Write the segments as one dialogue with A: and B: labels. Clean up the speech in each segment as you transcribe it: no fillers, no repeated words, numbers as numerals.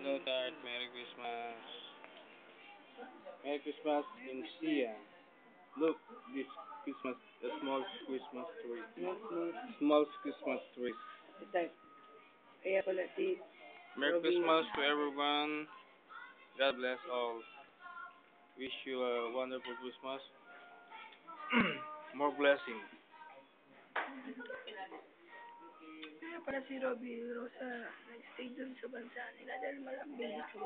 A: Hello, Tart. Merry Christmas. Merry Christmas in Sia. Look, this Christmas, a small Christmas tree. Small Christmas tree.
B: That, kaya pala si
A: Merry
B: Robby,
A: Christmas to everyone. God bless all. Wish you a wonderful Christmas. More blessing.
B: kaya pala si Robby Rosa nag-stay dun sa bansa nila dahil malambing ito.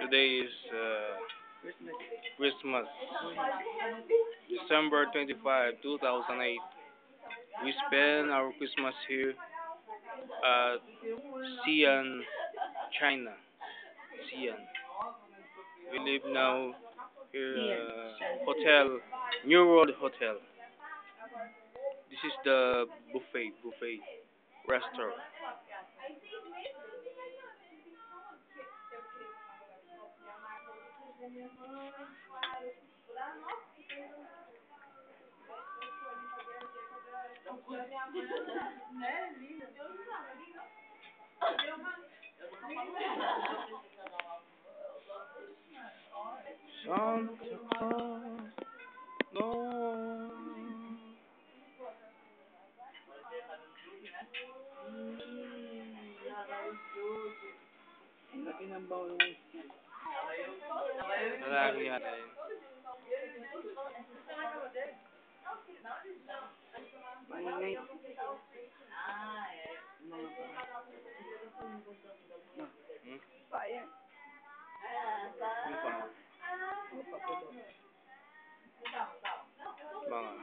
A: Today is
B: Christmas.
A: Christmas, December 25, 2008. We spend our Christmas here at Xi'an, China. Xi'an. We live now here hotel, New World Hotel. This is the buffet restaurant. Santa Claus, no.
B: Ang laki ng bawang.
A: Lalaki yata yun.
B: Maingay.
A: Hmm?
B: Bayan.
A: Ano pa? Mga.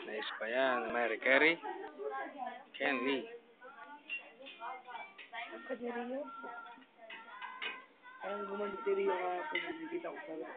A: Nice pa yan. Mary Carey. Ken Lee.
B: Saan ka si Rio? Parang gumanti si Rio kahapon. Nakikita ko pala.